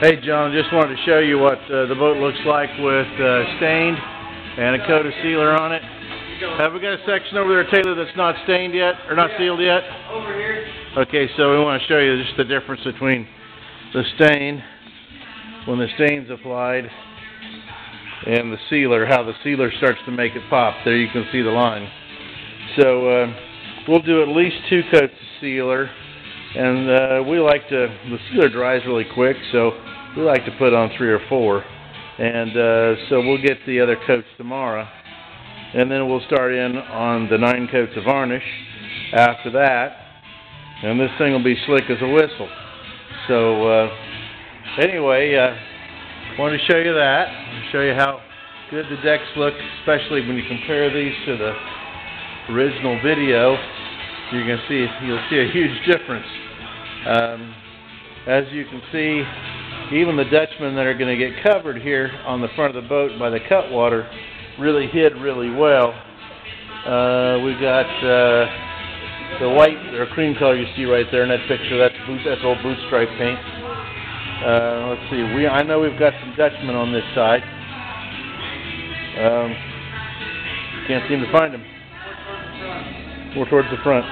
Hey John, just wanted to show you what the boat looks like with stained and a coat of sealer on it. Have we got a section over there, Taylor, that's not stained yet, or not sealed yet? Over here. Okay, so we want to show you just the difference between the stain, when the stain's applied, and the sealer, how the sealer starts to make it pop. There you can see the line. So we'll do at least 2 coats of sealer, and the sealer dries really quick, so we like to put on 3 or 4. And so we'll get the other coats tomorrow, and then we'll start in on the 9 coats of varnish after that, and this thing will be slick as a whistle. So anyway, wanted to show you that, show you how good the decks look, especially when you compare these to the original video. You'll see a huge difference. As you can see, even the Dutchmen that are going to get covered here on the front of the boat by the cutwater really hid really well. We got the white or cream color you see right there in that picture. That's old boot stripe paint. Let's see. I know we've got some Dutchmen on this side. Can't seem to find them. More towards the front.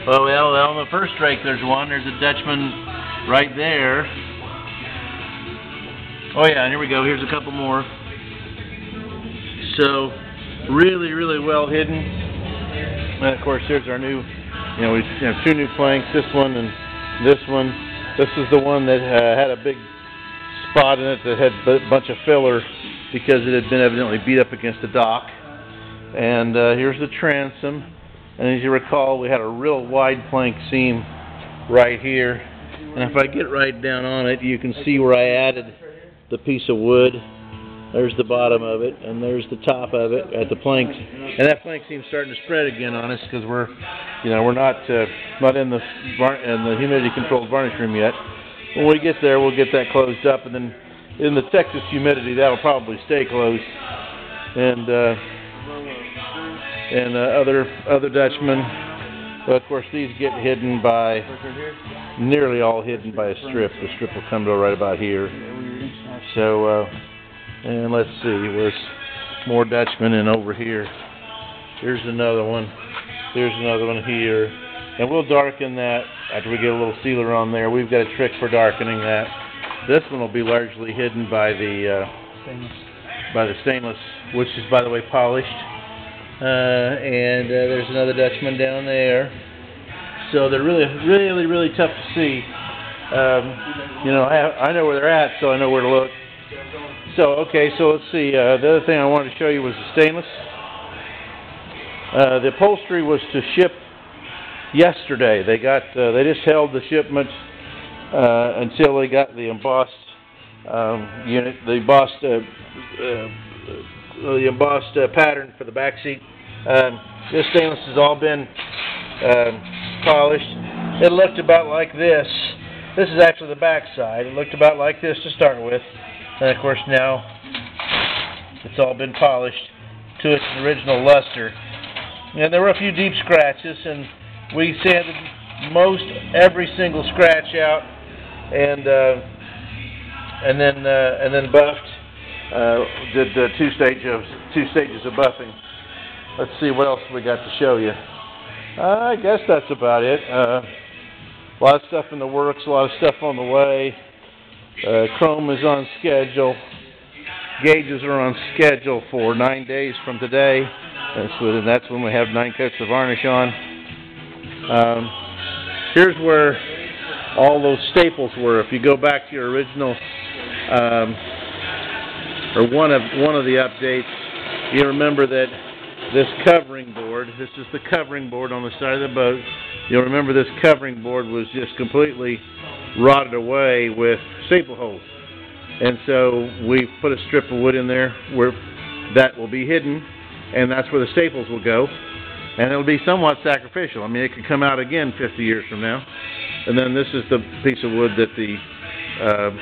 Well, on the first strike there's one. There's a Dutchman right there. Oh yeah, and here we go. Here's a couple more. So, really, really well hidden. And of course, here's our new, we have 2 new planks, this one and this one. This is the one that had a big spot in it that had a bunch of filler because it had been evidently beat up against the dock. And here's the transom. And as you recall, we had a real wide plank seam right here. And if I get right down on it, you can see where I added the piece of wood. There's the bottom of it, and there's the top of it at the plank. And that plank seam's starting to spread again on us because we're not in the humidity-controlled varnish room yet. When we get there, we'll get that closed up, and then in the Texas humidity, that'll probably stay closed. And other Dutchmen, well, of course, these get hidden by, nearly all hidden by a strip. The strip will come to right about here. So, and let's see, there's more Dutchmen in over here. Here's another one. There's another one here. And we'll darken that after we get a little sealer on there. We've got a trick for darkening that. This one will be largely hidden by the stainless, which is, by the way, polished. And there's another Dutchman down there. So they're really, really, really tough to see. I know where they're at, so I know where to look. So, okay, so let's see. The other thing I wanted to show you was the stainless. The upholstery was to ship yesterday. They just held the shipment until they got the embossed unit, the embossed pattern for the back seat. This stainless has all been polished. It looked about like this. This is actually the back side. It looked about like this to start with, and of course now it's all been polished to its original luster. And there were a few deep scratches, and we sanded most every single scratch out, and then buffed. Did 2 stages of buffing. Let's see what else we got to show you. I guess that's about it. A lot of stuff in the works, a lot of stuff on the way. Chrome is on schedule. Gauges are on schedule for 9 days from today. That's when we have 9 coats of varnish on. Here's where all those staples were. If you go back to your original, or one of the updates, you remember that this covering board, this is the covering board on the side of the boat. You'll remember this covering board was just completely rotted away with staple holes. And so we put a strip of wood in there where that will be hidden, and that's where the staples will go. And it'll be somewhat sacrificial. I mean, it could come out again 50 years from now. And then this is the piece of wood that the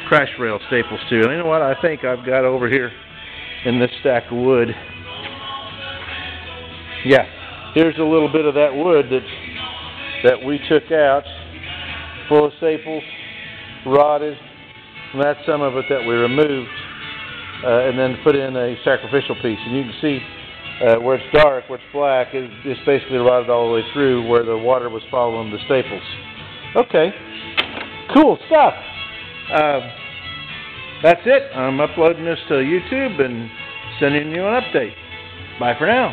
crash rail staples to. And you know what? I think I've got over here in this stack of wood. Yeah, here's a little bit of that wood that we took out full of staples, rotted, and that's some of it that we removed and then put in a sacrificial piece. And you can see where it's dark, where it's black, it's basically rotted all the way through where the water was following the staples. Okay, cool stuff. That's it. I'm uploading this to YouTube and sending you an update. Bye for now.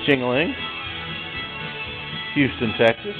Ching-a-ling, Houston, Texas.